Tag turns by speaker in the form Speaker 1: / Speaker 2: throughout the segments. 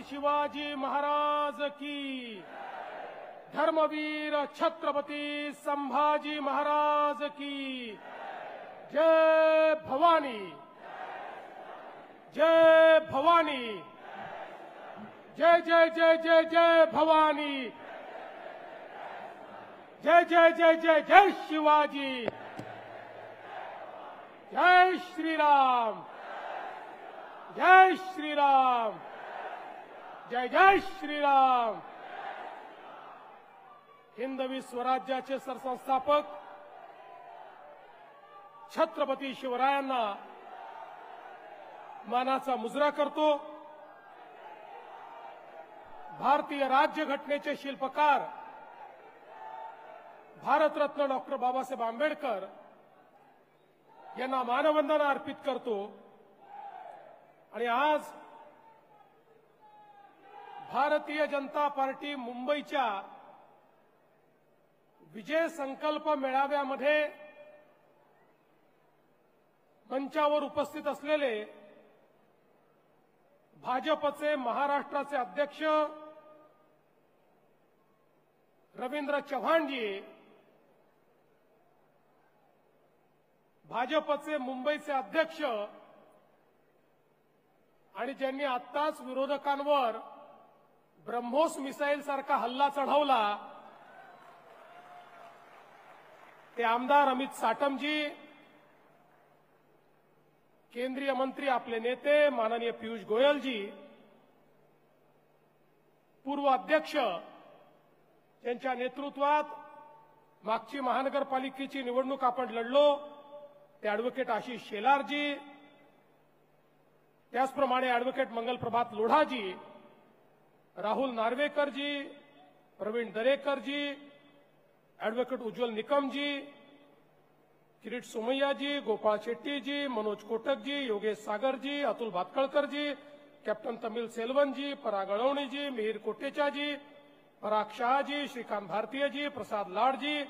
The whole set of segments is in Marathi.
Speaker 1: शिवाजी महाराज की, धर्मवीर छत्रपती संभाजी महाराज की, जय भवानी, जय भवानी, जय जय जय जय जय भवानी, जय जय जय जय जय शिवाजी, जय श्रीराम, जय श्रीराम, जय जय श्रीराम। हिंदवी स्वराज्याचे सरसंस्थापक छत्रपती शिवरायांना मानाचा मुजरा करतो। भारतीय राज्यघटनेचे शिल्पकार भारतरत्न डॉक्टर बाबासाहेब आंबेडकर यांना मानवंदना अर्पित करतो। आणि आज भारतीय जनता पार्टी मुंबईच्या विजय संकल्प मेळाव्यामध्ये मंचावर उपस्थित असलेले भाजपचे महाराष्ट्राचे अध्यक्ष रवींद्र चव्हाणजी, भाजपचे मुंबईचे अध्यक्ष आणि ज्यांनी आत्ताच विरोधकांवर ब्रह्मोस मिसाईल सारखा हल्ला चढवला ते आमदार अमित साटमजी, केंद्रीय मंत्री आपले नेते माननीय पीयूष गोयलजी, पूर्व अध्यक्ष यांच्या नेतृत्वात मागची महानगरपालिकेची निवडणूक आपण लढलो ते ॲडव्होकेट आशिष शेलारजी, त्याचप्रमाणे ॲडव्होकेट मंगलप्रभात लोढाजी, राहुल नार्वेकरजी, प्रवीण दरेकरजी, ॲडव्होकेट उज्ज्वल निकमजी, किरीट सोमय्याजी, गोपाळ शेट्टीजी, मनोज कोटकजी, योगेश सागरजी, अतुल भातखळकरजी, कॅप्टन तमिल सेल्वनजी, पराग अळवणीजी, मिहीर कोटेचाजी, पराग शहाजी, श्रीकांत भारतीयजी, प्रसाद लाडजी,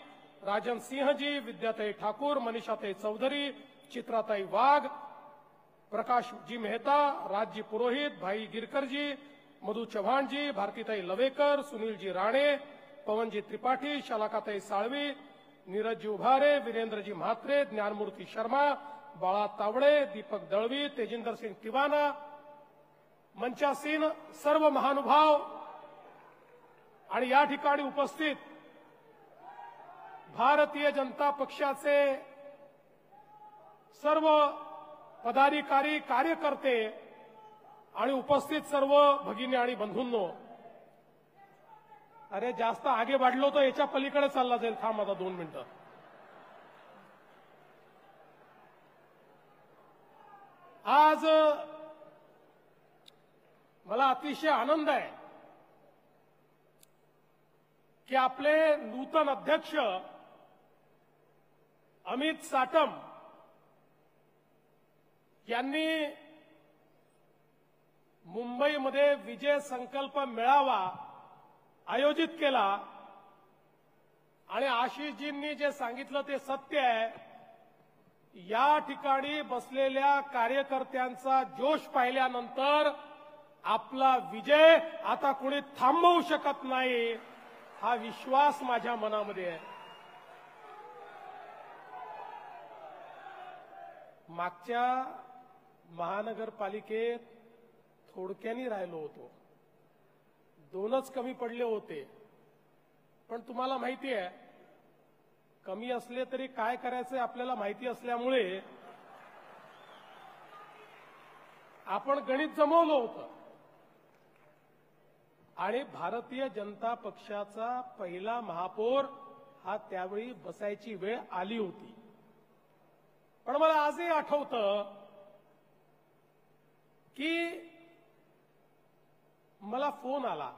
Speaker 1: राजन सिंहजी, विद्याताई ठाकूर, मनीषाताई चौधरी, चित्राताई वाघ, प्रकाशजी मेहता, राजजी पुरोहित, भाई गिरकरजी, मधु चव्हाणजी, भारतीताई लवेकर, सुनीलजी राणे, पवनजी त्रिपाठी, शालाकाताई साळवी, नीरजजी उभारे, वीरेंद्रजी म्हात्रे, ज्ञानमूर्ती शर्मा, बाळा तावडे, दीपक दळवी, तेजिंदर सिंग तिवाना, मंचासीन सर्व महानुभाव आणि या ठिकाणी उपस्थित भारतीय जनता पक्षाचे सर्व पदाधिकारी, कार्यकर्ते आणि उपस्थित सर्व भगिनी आणि बंधूंनो, अरे जास्त आगे वाढलो तर याच्या पलीकडे चालला जाईल, थांब आता 2 मिनिटं। आज मला अतिशय आनंद आहे की आपले नूतन अध्यक्ष अमित साटम यांनी मुंबईमध्ये विजय संकल्प मेळावा आयोजित केला आणि आशिषजींनी जे सांगितलं ते सत्य आहे। या ठिकाणी बसलेल्या कार्यकर्त्यांचा जोश पाहिल्यानंतर आपला विजय आता कोणी थांबवू शकत नाही हा विश्वास माझ्या मनामध्ये आहे। मागच्या महानगरपालिकेत थोडक्यानी राहिलो होतो, 2च कमी पडले होते, पण तुम्हाला माहिती आहे कमी असले तरी काय करायचं आपल्याला माहिती असल्यामुळे आपण गणित जमवलं होतं आणि भारतीय जनता पक्षाचा पहिला महापौर हा त्यावेळी बसायची वेळ आली होती। पण मला आजही आठवतं की मला फोन आला,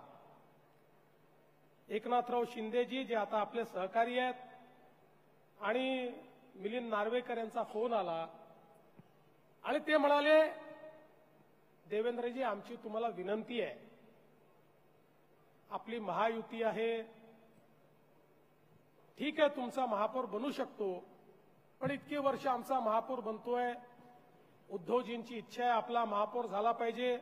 Speaker 1: एकनाथराव शिंदेजी जे आता आपले सहकारी आहेत आणि मिलिंद नार्वेकर यांचा फोन आला आणि ते म्हणाले, देवेंद्रजी आमची तुम्हाला विनंती आहे, आपली महायुती आहे, ठीक आहे तुमचा महापौर बनू शकतो, पण इतकी वर्ष आमचा महापौर बनतोय, उद्धवजींची इच्छा आहे आपला महापौर झाला पाहिजे,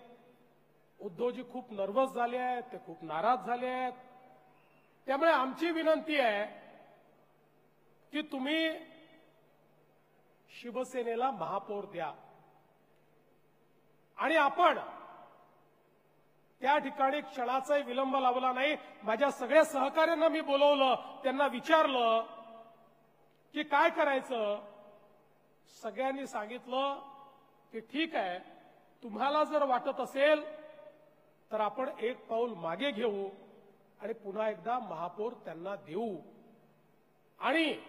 Speaker 1: उद्धवजी खूप नर्वस झाले आहेत, ते खूप नाराज झाले आहेत. त्यामुळे आमची विनंती आहे की तुम्ही शिवसेनेला महापौर द्या आणि आपण त्या ठिकाणी क्षणाचाही विलंब लावला नाही. माझ्या सगळ्या सहकाऱ्यांना मी बोलवलं, त्यांना विचारलं की काय करायचं. सगळ्यांनी सांगितलं की ठीक आहे, तुम्हाला जर वाटत असेल तर आपण एक पाऊल मागे घेऊ आणि पुन्हा एकदा महापौर त्यांना देऊ. आणि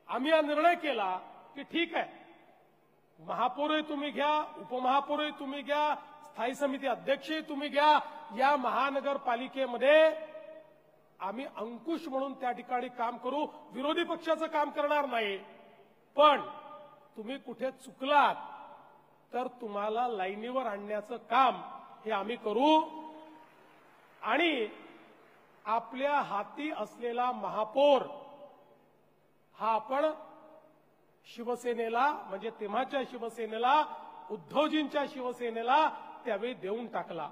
Speaker 1: आम्ही हा निर्णय केला की ठीक आहे, महापौरही तुम्ही घ्या, उपमहापौरही तुम्ही घ्या, स्थायी समिती अध्यक्षही तुम्ही घ्या. या महानगरपालिकेमध्ये आम्ही अंकुश म्हणून त्या ठिकाणी काम करू, विरोधी पक्षाचं काम करणार नाही. पण तुम्ही कुठे चुकलात तर तुम्हाला लाईनीवर आणण्याचं काम हे आम्ही करू. आणि आपल्या हाती असलेला महापौर हा आपण शिवसेनेला, म्हणजे तेव्हाच्या शिवसेनेला, उद्धवजींच्या शिवसेनेला त्यावेळी देऊन टाकला.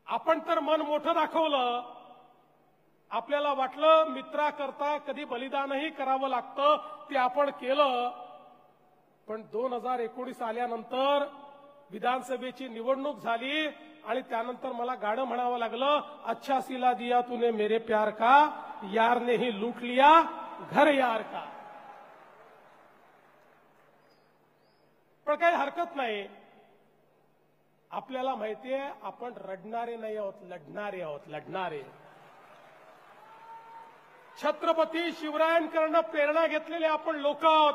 Speaker 1: आपण तर मन मोठं दाखवलं. आपल्याला वाटलं मित्राकरता कधी बलिदानही करावं लागतं, ते आपण केलं. पण 2019 आल्यानंतर विधानसभेची निवडणूक झाली आणि त्यानंतर मला गाणं म्हणावं लागलं, अच्छा सिला दिया तूने मेरे प्यार का, यार ने ही लूट लिया घर यार का. पण काही हरकत नाही. आपल्याला माहितीये आपण रडणारे नाही आहोत, लढणारे आहोत, लढणारे. छत्रपती शिवरायांकडनं प्रेरणा घेतलेले आपण लोक आहोत.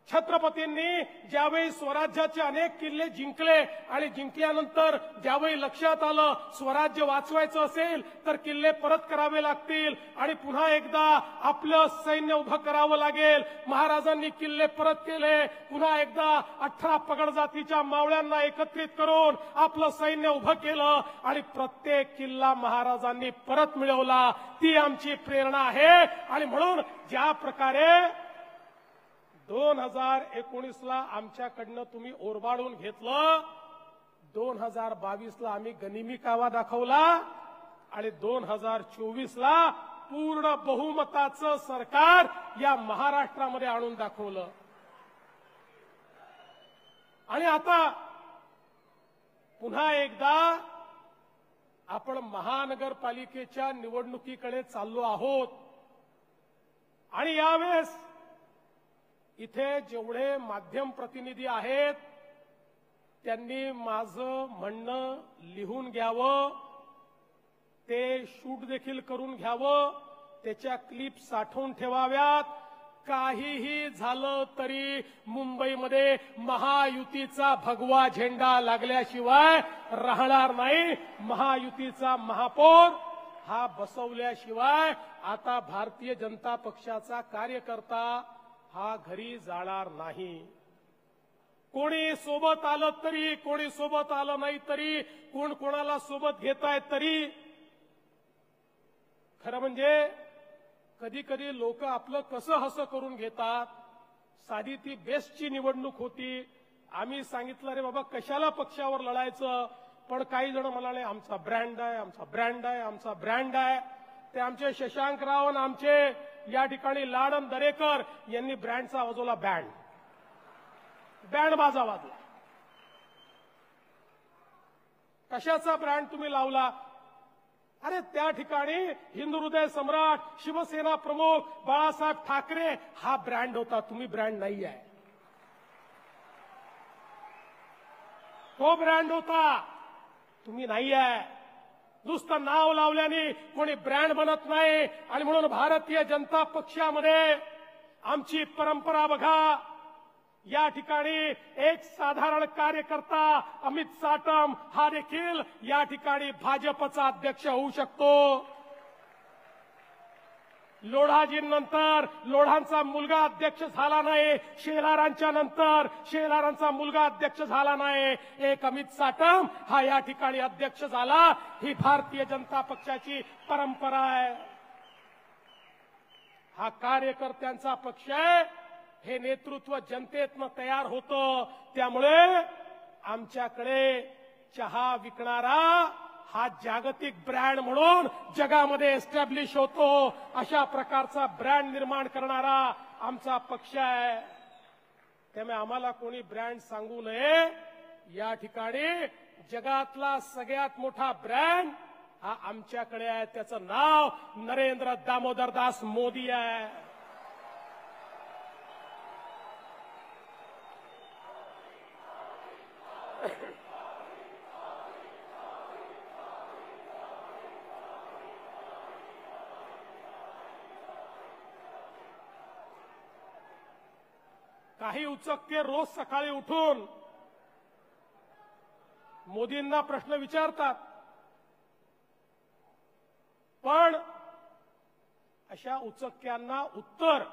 Speaker 1: छत्रपतींनी ज्यावेळी स्वराज्याचे अनेक किल्ले जिंकले आणि जिंकल्यानंतर ज्यावेळी लक्षात आलं स्वराज्य वाचवायचं असेल तर किल्ले परत करावे लागतील आणि पुन्हा एकदा आपलं सैन्य उभं करावं लागेल. महाराजांनी किल्ले परत केले. पुन्हा एकदा 18 पगड जातीच्या मावळ्यांना एकत्रित करून आपलं सैन्य उभं केलं आणि प्रत्येक किल्ला महाराजांनी परत मिळवला. ती आमची प्रेरणा आहे. आणि म्हणून ज्या प्रकारे 2019ला आमच्याकडनं तुम्ही ओरबाडून घेतलं, 2022ला आम्ही गनिमी कावा दाखवला आणि 2024ला पूर्ण बहुमताचं सरकार या महाराष्ट्रामध्ये आणून दाखवलं. आणि आता पुन्हा एकदा आपण महानगरपालिकेच्या निवडणुकीकडे चाललो आहोत. आणि यावेळेस इथे जेवढे माध्यम प्रतिनिधी आहेत त्यांनी माझं म्हणणं लिहून घ्यावं, ते शूट देखील करून घ्यावं, त्याच्या क्लिप साठवून ठेवाव्यात. काहीही झालं तरी मुंबईमध्ये महायुतीचा भगवा झेंडा लागल्याशिवाय राहणार नाही. महायुतीचा महापौर हा बसवल्याशिवाय आता भारतीय जनता पक्षाचा कार्यकर्ता हा घरी जाणार नाही. कोणी सोबत आलं तरी, कोणी सोबत आलं नाही तरी, कोण कोणाला सोबत घेतायत तरी. खरं म्हणजे कधी कधी लोक आपलं कसं हसं करून घेतात. साधी ती बेस्टची निवडणूक होती. आम्ही सांगितलं रे बाबा कशाला पक्षावर लढायचं. पण काही जण म्हणाले आमचा ब्रँड आहे, आमचा ब्रँड आहे, आमचा ब्रँड आहे. ते आमचे शशांकराव आणि आमचे या ठिकाणी लाडन दरेकर यांनी ब्रँडचा वाजवला, बँड बाजा वाजला. कशाचा ब्रँड तुम्ही लावला. अरे त्या ठिकाणी हिंदू हृदय सम्राट शिवसेना प्रमुख बाळासाहेब ठाकरे हा ब्रँड होता. तुम्ही ब्रँड नाही आहे. तो ब्रँड होता, तुम्ही नाही आहे. नुसतं नाव लावल्याने कोणी ब्रँड बनत नाही. आणि म्हणून भारतीय जनता पक्षामध्ये आमची परंपरा बघा. या ठिकाणी एक साधारण कार्यकर्ता अमित साटम हा देखील या ठिकाणी भाजपचा अध्यक्ष होऊ शकतो. लोढाजींनंतर लोढांचा मुलगा अध्यक्ष झाला नाही. शेलारांच्या नंतर शेलारांचा मुलगा अध्यक्ष झाला नाही. एक अमित साटम हा या ठिकाणी अध्यक्ष झाला. ही भारतीय जनता पक्षाची परंपरा आहे. हा कार्यकर्त्यांचा पक्ष आहे. हे नेतृत्व जनतेतनं तयार होतं. त्यामुळे आमच्याकडे चहा विकणारा हा जागतिक ब्रँड म्हणून जगामध्ये एस्टॅब्लिश होतो, अशा प्रकारचा ब्रँड निर्माण करणारा आमचा पक्ष आहे. त्यामुळे आम्हाला कोणी ब्रँड सांगू नये. या ठिकाणी जगातला सगळ्यात मोठा ब्रँड हा आमच्याकडे आहे. त्याचं नाव नरेंद्र दामोदर दास मोदी आहे. काही उचकते रोज सकाळी उठून मोदींना प्रश्न विचारतात, पण अशा उचक्यांना उत्तर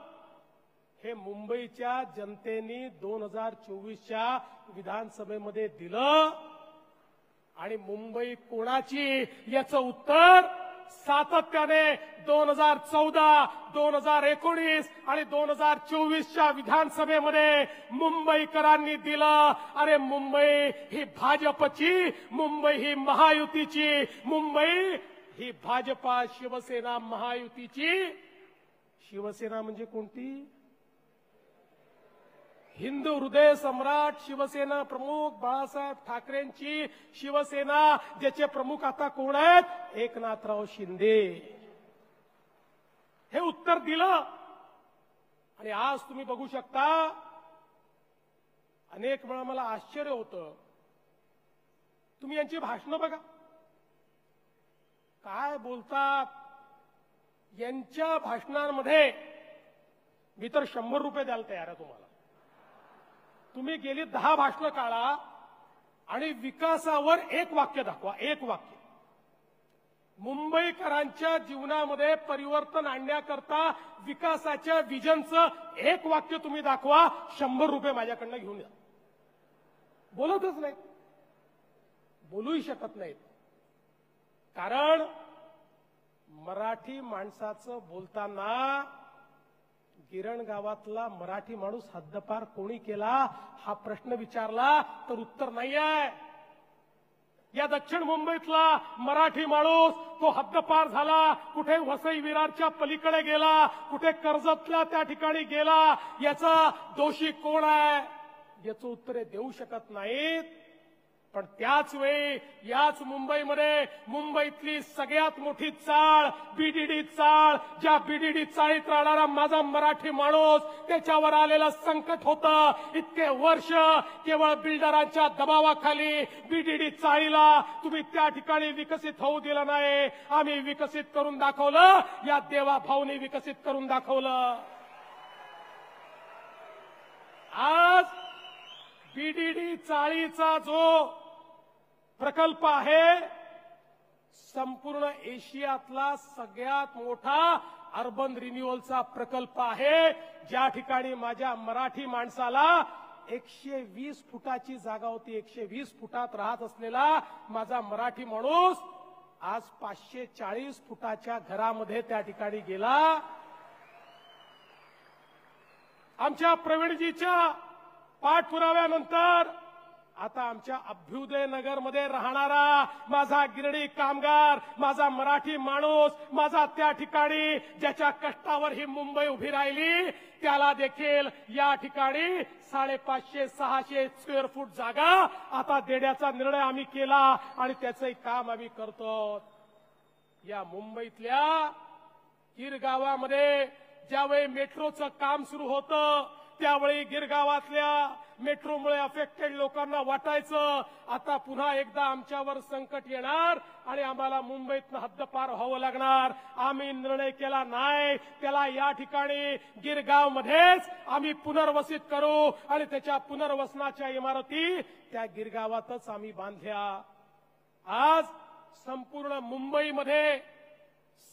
Speaker 1: हे मुंबईच्या जनतेने 2024च्या विधानसभेमध्ये दिलं. आणि मुंबई कोणाची याचं उत्तर सातत्याने 2014, 2019 आणि 2024च्या विधानसभेमध्ये मुंबईकरांनी दिलं. अरे मुंबई ही भाजपची, मुंबई ही महायुतीची, मुंबई ही भाजपा शिवसेना महायुतीची. शिवसेना म्हणजे कोणती? हिंदू हृदय सम्राट शिवसेना प्रमुख बाळासाहेब ठाकरेंची शिवसेना, ज्याचे प्रमुख आता कोण आहेत? एकनाथराव शिंदे. हे उत्तर दिलं. आणि आज तुम्ही बघू शकता, अनेक वेळा मला आश्चर्य होतं. तुम्ही यांची भाषणं बघा, काय बोलतात. यांच्या भाषणांमध्ये मी तर 100 रुपये द्यायला तयार आहे तुम्हाला. तुम्ही गेली 10 भाषणं काढा आणि विकासावर एक वाक्य दाखवा. एक वाक्य. मुंबईकरांच्या जीवनामध्ये परिवर्तन आणण्याकरता विकासाच्या विजनचं एक वाक्य तुम्ही दाखवा. 100 रुपये माझ्याकडनं घेऊन या. बोलतच नाहीत, बोलूही शकत नाहीत. कारण मराठी माणसाचं बोलताना गिरण गावातला मराठी माणूस हद्दपार कोणी केला हा प्रश्न विचारला तर उत्तर नाही आहे. या दक्षिण मुंबईतला मराठी माणूस तो हद्दपार झाला, कुठे वसई विरारच्या पलीकडे गेला, कुठे कर्जतल्या त्या ठिकाणी गेला, याचा दोषी कोण आहे याचं उत्तर देऊ शकत नाहीत. पण त्याच वेळी याच मुंबईमध्ये मुंबईतली सगळ्यात मोठी चाळ बीडीडी चाळ, ज्या बीडीडी चाळीत राहणारा माझा मराठी माणूस, त्याच्यावर आलेलं संकट होतं. इतके वर्ष केवळ बिल्डरांच्या दबावाखाली बीडीडी चाळीला तुम्ही त्या ठिकाणी विकसित होऊ दिलं नाही. आम्ही विकसित करून दाखवलं. या देवा भाऊनी विकसित करून दाखवलं. आज बीडीडी चाळीचा जो प्रकल्प आहे, संपूर्ण एशियातला सगळ्यात मोठा अर्बन रिन्युअलचा प्रकल्प आहे. ज्या ठिकाणी माझ्या मराठी माणसाला 120 फुटाची जागा होती, 120 फुटात राहत असलेला माझा मराठी माणूस आज 540 फुटाच्या घरामध्ये त्या ठिकाणी गेला. आमच्या प्रवीणजीच्या पाठपुराव्यानंतर आता आमच्या अभ्युदय नगरमध्ये राहणारा माझा गिरणी कामगार, माझा मराठी माणूस, माझा त्या ठिकाणी ज्याच्या कष्टावर ही मुंबई उभी राहिली, त्याला देखील या ठिकाणी 550-600 स्क्वेअर फूट जागा आता देण्याचा निर्णय आम्ही केला आणि त्याचंही काम आम्ही करतो. या मुंबईतल्या गिरगावामध्ये ज्यावेळी मेट्रोचं काम सुरू होतं, त्यावेळी गिरगावातल्या मेट्रोमुळे अफेक्टेड लोकांना वाटायचं आता पुन्हा एकदा आमच्यावर संकट येणार आणि आम्हाला मुंबईतनं हद्दपार व्हावं लागणार. आम्ही निर्णय केला नाही, त्याला या ठिकाणी गिरगावमध्येच आम्ही पुनर्वसित करू आणि त्याच्या पुनर्वसनाच्या इमारती त्या गिरगावातच आम्ही बांधल्या. आज संपूर्ण मुंबईमध्ये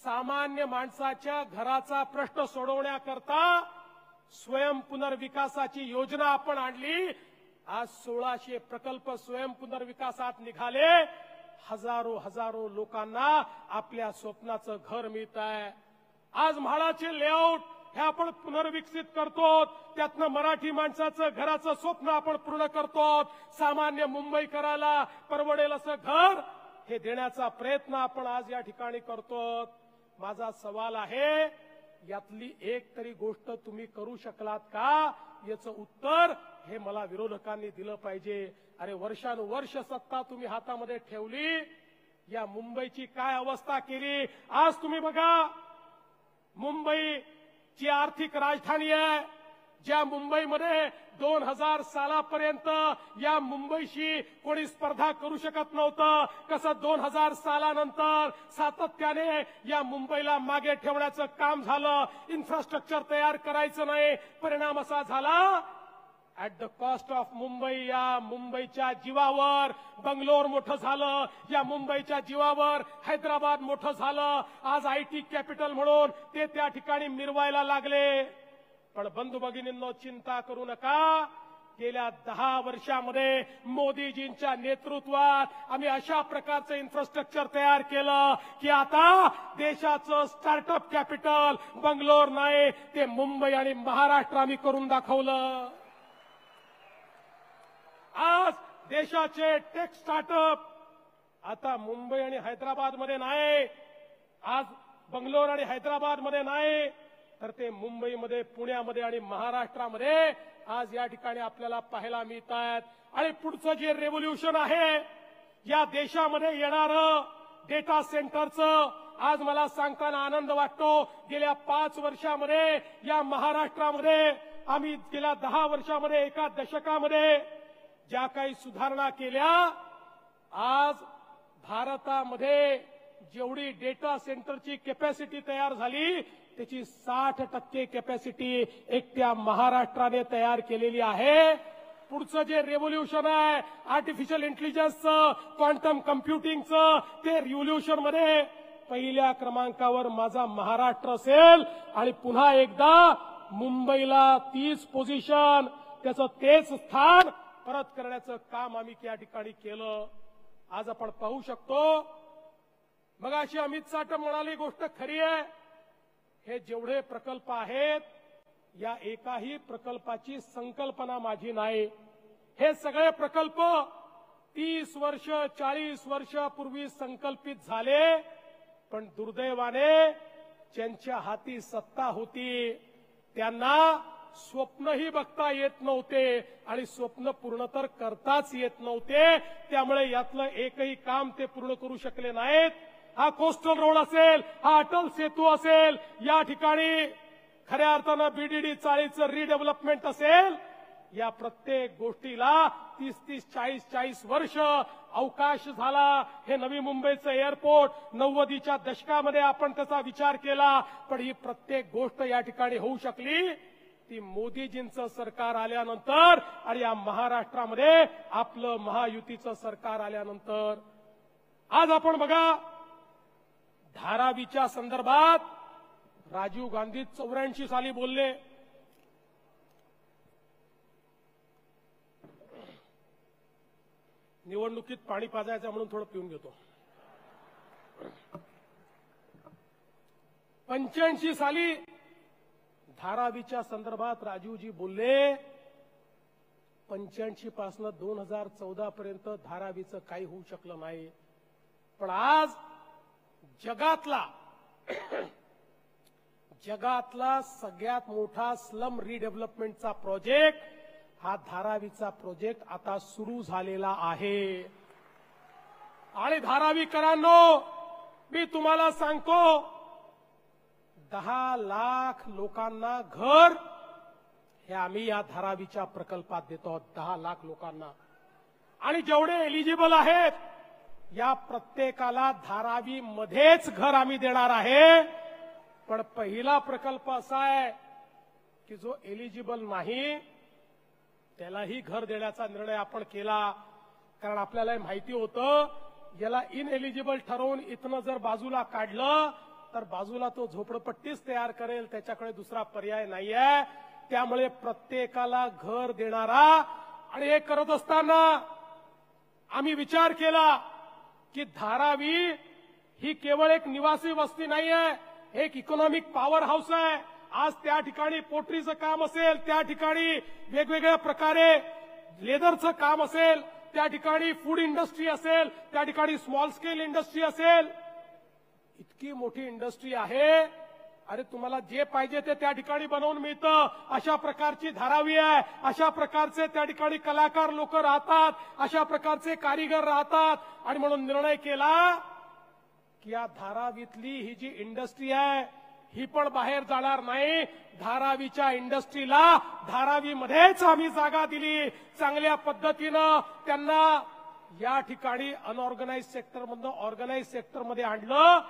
Speaker 1: सामान्य माणसाच्या घराचा प्रश्न सोडवण्याकरता स्वयं पुनर्विकासाची योजना आपण आणली. आज 1600 प्रकल्प स्वयं पुनर्विकासात निघाले. हजारो लोकांना आपल्या स्वप्नाचं घर मिळत आहे. आज म्हाडाचे लेआउट हे आपण पुनर्विकसित करतो, त्यातनं मराठी माणसाचं घराचं स्वप्न आपण पूर्ण करतो, सामान्य मुंबईकराला परवडेल असं घर हे देण्याचा प्रयत्न आपण आज या ठिकाणी करतो। माझा सवाल आहे, यातली एक तरी गोष्ट तुम्ही करू शकलात का, याचं उत्तर हे मला विरोधकांनी दिलं पाहिजे। अरे वर्षानुवर्ष सत्ता तुम्ही हातामध्ये ठेवली, या मुंबईची काय अवस्था केली आज तुम्ही बघा। मुंबई जी आर्थिक राजधानी आहे, ज्या मुंबईमध्ये 2000 सालापर्यंत या मुंबईशी कोणी स्पर्धा करू शकत नव्हतं, कसं 2000 सालानंतर सातत्याने या मुंबईला मागे ठेवण्याचं काम झालं, इन्फ्रास्ट्रक्चर तयार करायचं नाही, परिणाम असा झाला at the cost of Mumbai, या मुंबईच्या जीवावर बंगलोर मोठं झालं, या मुंबईच्या जीवावर हैदराबाद मोठं झालं, आज आयटी कॅपिटल म्हणून ते त्या ठिकाणी मिरवायला लागले। पण बंधू भगिनींनो, चिंता करू नका, गेल्या 10 वर्षामध्ये मोदीजींच्या नेतृत्वात आम्ही अशा प्रकारचं इन्फ्रास्ट्रक्चर तयार केलं की आता देशाचं स्टार्टअप कॅपिटल बंगलोर नाही, ते मुंबई आणि महाराष्ट्र आम्ही करून दाखवलं। आज देशाचे टेक स्टार्टअप आता मुंबई आणि हैदराबाद मध्ये नाही, आज बंगलोर आणि हैदराबाद मध्ये नाही, तर ते मुंबईमध्ये, पुण्यामध्ये आणि महाराष्ट्रामध्ये आज या ठिकाणी आपल्याला पाहायला मिळत आहेत। आणि पुढचं जे रेव्होल्यूशन आहे या देशामध्ये येणारं डेटा सेंटरचं, आज मला सांगताना आनंद वाटतो, गेल्या 5 वर्षामध्ये या महाराष्ट्रामध्ये आम्ही गेल्या 10 वर्षामध्ये, एका दशकामध्ये ज्या काही सुधारणा केल्या, आज भारतामध्ये जेवढी डेटा सेंटरची कॅपॅसिटी तयार झाली त्याची 60% कॅपॅसिटी एकट्या महाराष्ट्राने तयार केलेली आहे। पुढचं जे रेव्होल्यूशन आहे आर्टिफिशियल इंटेलिजन्सचं, क्वांटम कम्प्युटिंगचं, ते रिव्होल्यूशन मध्ये पहिल्या क्रमांकावर माझा महाराष्ट्र असेल। आणि पुन्हा एकदा मुंबईला 30 पोझिशन, त्याचं तेच स्थान परत करण्याचं काम आम्ही या ठिकाणी केलं। आज आपण पाहू शकतो, मगाशी अमित साटम म्हणाली गोष्ट खरी आहे, हे जेवढे प्रकल्प आहेत या एकाही प्रकल्पाची संकल्पना माझी नाही, हे सगळे प्रकल्प 30 वर्ष 40 वर्षापूर्वी संकल्पित झाले, पण दुर्दैवाने ज्यांच्या हाती सत्ता होती त्यांना स्वप्नही बघता येत नव्हते आणि स्वप्न पूर्ण तर करताच येत नव्हते, त्यामुळे यातलं एकही काम ते पूर्ण करू शकले नाहीत। हा कोस्टल रोड असेल, हा अटल सेतू असेल, या ठिकाणी खऱ्या अर्थानं बीडीडी चाळीचं रिडेव्हलपमेंट असेल, या प्रत्येक गोष्टीला 30-30, 40-40 वर्ष अवकाश झाला। हे नवी मुंबईचं एअरपोर्ट 90च्या दशकामध्ये आपण त्याचा विचार केला, पण ही प्रत्येक गोष्ट या ठिकाणी होऊ शकली ती मोदीजींचं सरकार आल्यानंतर आणि या महाराष्ट्रामध्ये आपलं महायुतीचं सरकार आल्यानंतर। आज आपण बघा, धारावीच्या संदर्भात राजीव गांधी 84 साली बोलले, निवडणुकीत पाणी पाजायचं म्हणून थोडं पिऊन घेतो। 85 साली धारावीच्या संदर्भात राजीवजी बोलले, 85 पासून 2014 पर्यंत धारावीचं काही होऊ शकलं नाही, पण आज जगातला सगळ्यात मोठा स्लम रिडेव्हलपमेंटचा प्रोजेक्ट हा धारावीचा प्रोजेक्ट आता सुरू झालेला आहे। आणि धारावीकरांनो, मी तुम्हाला सांगतो, 10 लाख लोकांना घर हे आम्ही या धारावीच्या प्रकल्पात देतो आहोत, 10 लाख लोकांना। आणि जेवढे एलिजिबल आहेत या प्रत्येकाला धारावी मध्येच घर आम्ही देणार आहे। पण पहिला प्रकल्प असा आहे की जो एलिजिबल नाही त्यालाही घर देण्याचा निर्णय आपण केला, कारण आपल्याला माहिती होतं याला इनएलिजिबल ठरवून इथनं जर बाजूला काढलं तर बाजूला तो झोपडपट्टीच तयार करेल, त्याच्याकडे दुसरा पर्याय नाहीये। त्यामुळे प्रत्येकाला घर देणारा, आणि हे करत असताना आम्ही विचार केला की धारावी ही केवळ एक निवासी वस्ती नाहीये, एक इकॉनॉमिक पॉवर हाऊस आहे। आज त्या ठिकाणी पोटरीचं काम असेल, त्या ठिकाणी वेगवेगळ्या प्रकारे लेदरचं काम असेल, त्या ठिकाणी फूड इंडस्ट्री असेल, त्या ठिकाणी स्मॉल स्केल इंडस्ट्री असेल, इतकी मोठी इंडस्ट्री आहे. अरे तुम्हाला जे पाहिजे ते त्या ठिकाणी बनवून मिळतं. अशा प्रकारची धारावी आहे, अशा प्रकारचे त्या ठिकाणी कलाकार लोक राहतात, अशा प्रकारचे कारीगर राहतात. आणि म्हणून निर्णय केला की या धारावीतली ही जी इंडस्ट्री आहे ही पण बाहेर जाणार नाही. धारावीच्या इंडस्ट्रीला धारावीमध्येच आम्ही जागा दिली. चांगल्या पद्धतीनं त्यांना या ठिकाणी अनऑर्गनाइज सेक्टरमधनं ऑर्गनाइज सेक्टरमध्ये आणलं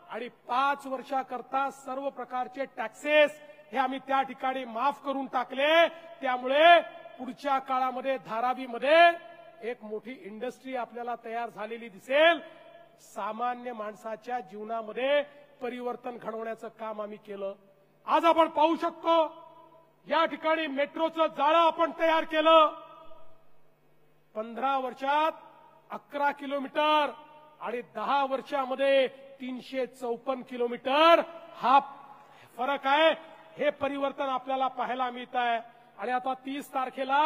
Speaker 1: आणि 5 वर्षाकरता सर्व प्रकारचे टॅक्सेस हे आम्ही त्या ठिकाणी माफ करून टाकले. त्यामुळे पुढच्या काळामध्ये धारावीमध्ये एक मोठी इंडस्ट्री आपल्याला तयार झालेली दिसेल. सामान्य माणसाच्या जीवनामध्ये परिवर्तन घडवण्याचं काम आम्ही केलं. आज आपण पाहू शकतो या ठिकाणी मेट्रोचं जाळं आपण तयार केलं. 15 वर्षात 11 किलोमीटर आणि 10 वर्षामध्ये 354 किलोमीटर हा फरक आहे. हे परिवर्तन आपल्याला पाहायला मिळत आहे. आणि आता 30 तारखेला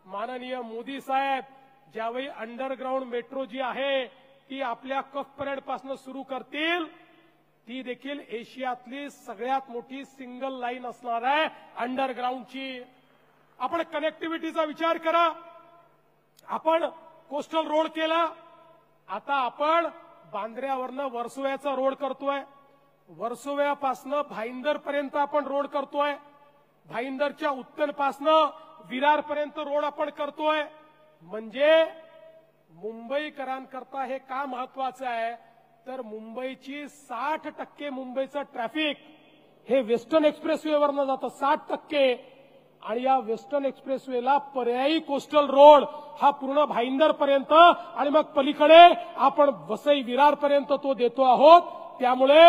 Speaker 1: माननीय मोदी साहेब ज्यावेळी अंडरग्राऊंड मेट्रो जी आहे ती आपल्या कफ परेड पासून सुरू करतील, ती देखील एशियातली सगळ्यात मोठी सिंगल लाईन असणार आहे अंडरग्राऊंडची. आपण कनेक्टिव्हिटीचा विचार करा. आपण कोस्टल रोड केला, आता आपण बांद्र्यावरनं वर्सोव्याचा रोड करतोय, वर्सोव्यापासनं भाईंदरपर्यंत आपण रोड करतोय, भाईंदरच्या उत्तरपासनं विरारपर्यंत रोड आपण करतोय. म्हणजे मुंबईकरांकरता हे का महत्वाचं आहे तर मुंबईची 60% मुंबईचं ट्रॅफिक हे वेस्टर्न एक्सप्रेसवेवरनं जातं 60%. आणि या वेस्टर्न एक्सप्रेसवेला पर्यायी कोस्टल रोड हा पूर्ण भाईंदरपर्यंत आणि मग पलीकडे आपण वसई विरारपर्यंत तो देतो आहोत. त्यामुळे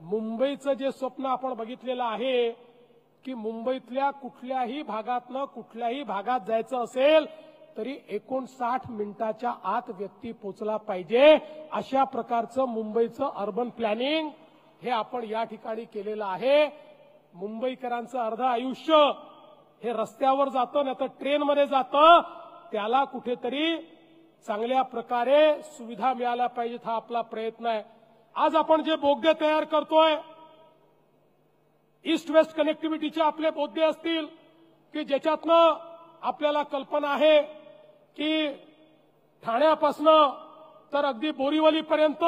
Speaker 1: मुंबईचं जे स्वप्न आपण बघितलेलं आहे की मुंबईतल्या कुठल्याही भागातनं कुठल्याही भागात जायचं असेल तरी 59 मिनिटाच्या आत व्यक्ती पोहोचला पाहिजे. अशा प्रकारचं मुंबईचं अर्बन प्लॅनिंग हे आपण या ठिकाणी केलेलं आहे. मुंबईकरांचं अर्ध आयुष्य हे रस्त्यावर जातं नाही तर ट्रेनमध्ये जातं. त्याला कुठेतरी चांगल्या प्रकारे सुविधा मिळाल्या पाहिजेत हा आपला प्रयत्न आहे. आज आपण जे बोगदे तयार करतोय, ईस्ट वेस्ट कनेक्टिव्हिटीचे आपले बोगदे असतील की ज्याच्यातनं आपल्याला कल्पना आहे की ठाण्यापासनं तर अगदी बोरीवलीपर्यंत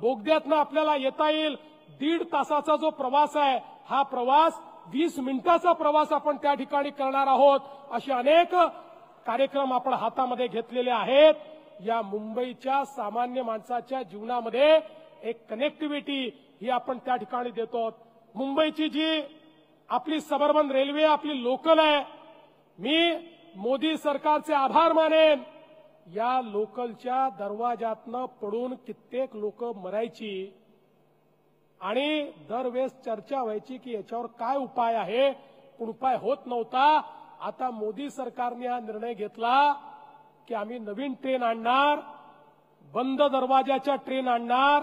Speaker 1: बोगद्यातनं आपल्याला येता येईल. 1.5 तासाचा जो प्रवास आहे हा प्रवास 20 मिनिटाचा प्रवास आपण त्या ठिकाणी करणार आहोत. असे अनेक कार्यक्रम आपण हातामध्ये घेतलेले आहेत. या मुंबईच्या सामान्य माणसाच्या जीवनामध्ये एक कनेक्टिव्हिटी ही आपण त्या ठिकाणी देतो. मुंबईची जी आपली सबर्बन रेल्वे आपली लोकल आहे, मी मोदी सरकारचे आभार मानेन. या लोकलच्या दरवाजातनं पडून कित्येक लोक मरायची आणि दरवेळेस चर्चा व्हायची की याच्यावर काय उपाय आहे, पण उपाय होत नव्हता. आता मोदी सरकारने हा निर्णय घेतला की आम्ही नवीन ट्रेन आणणार, बंद दरवाजाच्या ट्रेन आणणार,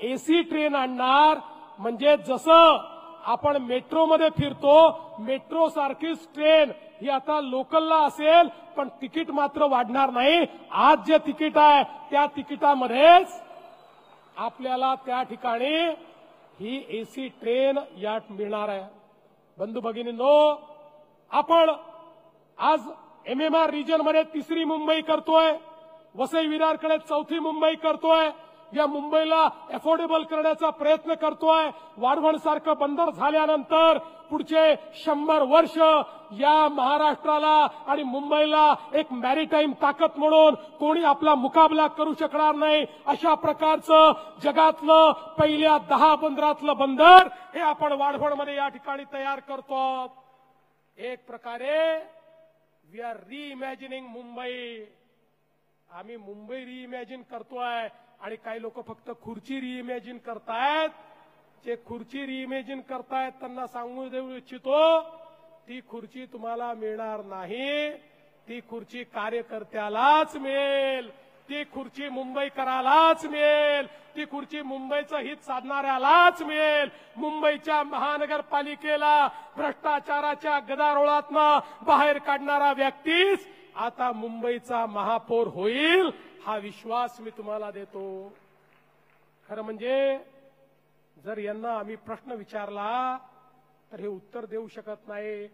Speaker 1: एसी ट्रेन आणणार. म्हणजे जसं आपण मेट्रोमध्ये फिरतो मेट्रो सारखीच ट्रेन ही आता लोकलला असेल, पण तिकीट मात्र वाढणार नाही. आज जे तिकीट आहे त्या तिकिटामध्येच आपल्याला त्या ठिकाणी ही एसी ट्रेन या मिळणार आहे. बंधू भगिनींनो, आपण आज एमएमआर रिजनमध्ये 3री मुंबई करतोय, वसई विरारकडे 4थी मुंबई करतोय. या मुंबईला अफोर्डेबल करण्याचा प्रयत्न करतोय. वाढवण सारखं बंदर झाल्यानंतर पुढचे 100 वर्ष या महाराष्ट्राला आणि मुंबईला एक मॅरीटाईम ताकद म्हणून कोणी आपला मुकाबला करू शकणार नाही. अशा प्रकारचं जगातलं पहिल्या 10 बंदरातलं बंदर हे आपण वाढवणमध्ये या ठिकाणी तयार करतो. एक प्रकारे वी आर रिइमॅजिनिंग मुंबई. आम्ही मुंबई रिइमॅजिन करतोय आणि काही लोक फक्त खुर्ची रिइमॅजिन करतायत. जे खुर्ची रिइमॅजिन करतायत त्यांना सांगू देऊ इच्छितो, ती खुर्ची तुम्हाला मिळणार नाही. ती खुर्ची कार्यकर्त्यालाच मिळेल. ती खुर्ची मुंबईकरालाच मिळेल, ती खुर्ची मुंबईचं हित साधणाऱ्यालाच मिळेल. मुंबईच्या महानगरपालिकेला भ्रष्टाचाराच्या गदारोळातनं बाहेर काढणारा व्यक्तीच आता मुंबईचा महापौर होईल, हा विश्वास मी तुम्हाला देतो. खरं म्हणजे जर यांना आम्ही प्रश्न विचारला तर हे उत्तर देऊ शकत नाही.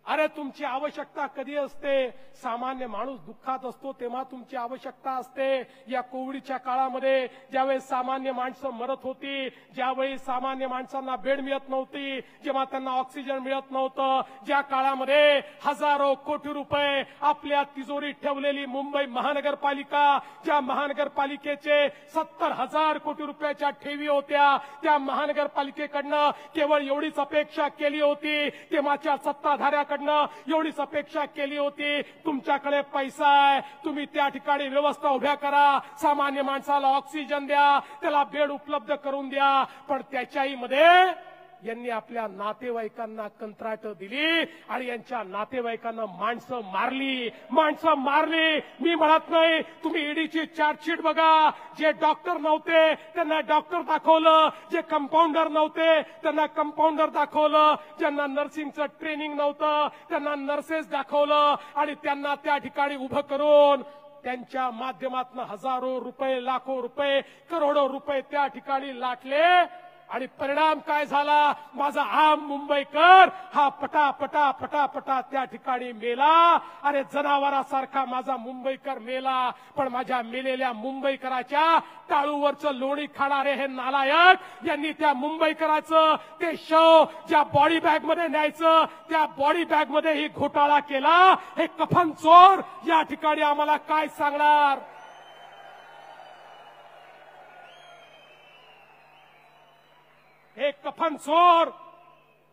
Speaker 1: अरे तुमची आवश्यकता कधी असते? सामान्य माणूस दुःखात असतो तेव्हा तुमची आवश्यकता असते. या कोविडच्या काळामध्ये ज्यावेळेस सामान्य माणसं मरत होती, ज्यावेळी सामान्य माणसांना बेड मिळत नव्हती, जेव्हा त्यांना ऑक्सिजन मिळत नव्हतं, ज्या काळामध्ये हजारो कोटी रुपये आपल्या तिजोरीत ठेवलेली मुंबई महानगरपालिका, ज्या महानगरपालिकेचे 70,000 कोटी रुपयाच्या ठेवी होत्या, त्या महानगरपालिकेकडनं केवळ एवढीच अपेक्षा केली होती, तेव्हाच्या सत्ताधाऱ्याकडनं एवढीच अपेक्षा केली होती, तुमच्याकडे पैसा आहे, तुम्ही त्या ठिकाणी व्यवस्था उभ्या करा, सामान्य माणसाला ऑक्सिजन द्या, त्याला बेड उपलब्ध करून द्या. पण त्याच्याही मध्ये यांनी आपल्या नातेवाईकांना कंत्राट दिली आणि यांच्या नातेवाईकांना माणसं मारली. मी म्हणत नाही, तुम्ही ईडीची चार्जशीट बघा. जे डॉक्टर नव्हते त्यांना डॉक्टर दाखवलं, जे कंपाऊंडर नव्हते त्यांना कंपाऊंडर दाखवलं, ज्यांना नर्सिंगचं ट्रेनिंग नव्हतं त्यांना नर्सेस दाखवलं आणि त्यांना त्या ठिकाणी उभं करून त्यांच्या माध्यमातून हजारो रुपये, लाखो रुपये, करोडो रुपये त्या ठिकाणी लाटले. आणि परिणाम काय झाला? माझा आम मुंबईकर हा पटा त्या ठिकाणी मेला. अरे जनावरासारखा माझा मुंबईकर मेला. पण माझ्या मेलेल्या मुंबईकराच्या टाळूवरचं लोणी खाणारे हे नालायक यांनी त्या मुंबईकराचं ते शव ज्या बॉडी बॅग मध्ये न्यायचं, त्या बॉडी बॅग मध्ये ही घोटाळा केला. हे कफन चोर या ठिकाणी आम्हाला काय सांगणार? हे कफन चोर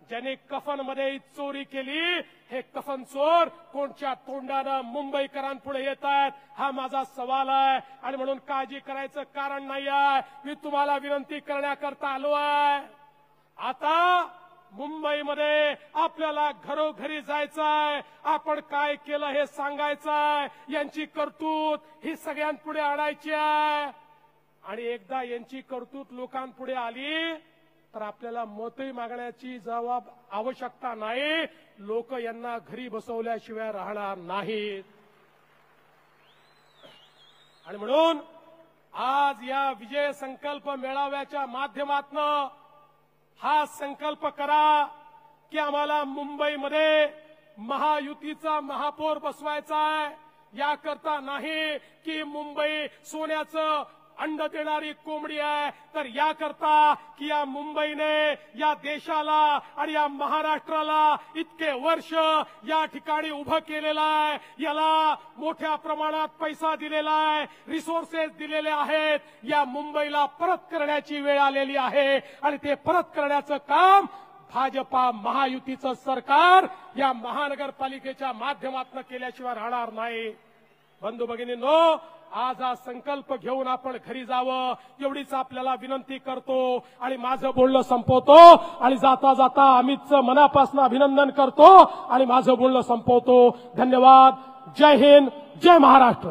Speaker 1: ज्याने कफन मध्ये चोरी केली, हे कफन चोर कोणत्या तोंडानं मुंबईकरांपुढे येत आहेत, हा माझा सवाल आहे. आणि म्हणून काळजी करायचं कारण नाही आहे. मी तुम्हाला विनंती करण्याकरता आलो आहे. आता मुंबईमध्ये आपल्याला घरोघरी जायचंय, आपण काय केलं हे सांगायचंय, यांची करतूत ही सगळ्यांपुढे आणायची आहे. आणि एकदा यांची करतूत लोकांपुढे आली तर आपल्याला मतही मागण्याची आवश्यकता नाही. लोक यांना घरी बसवल्याशिवाय राहणार नाहीत. आणि म्हणून आज या विजय संकल्प मेळाव्याच्या माध्यमातून हा संकल्प करा की आम्हाला मुंबईमध्ये महायुतीचा महापौर बसवायचा आहे. याकरता नाही की मुंबई सोन्याचं अंड देणारी कोंबडी आहे, तर याकरता की या मुंबईने या देशाला आणि या महाराष्ट्राला इतके वर्ष या ठिकाणी उभं केलेलं आहे. याला मोठ्या प्रमाणात पैसा दिलेला आहे, रिसोर्सेस दिलेले आहेत. या मुंबईला परत करण्याची वेळ आलेली आहे आणि ते परत करण्याचं काम भाजपा महायुतीचं सरकार या महानगरपालिकेच्या माध्यमातून केल्याशिवाय राहणार नाही. बंधू भगिनींनो, आज हा संकल्प घेऊन आपण घरी जावं एवढीच आपल्याला विनंती करतो आणि माझं बोलणं संपवतो. आणि जाता जाता अमितचं मनापासून अभिनंदन करतो आणि माझं बोलणं संपवतो. धन्यवाद. जय हिंद, जय महाराष्ट्र.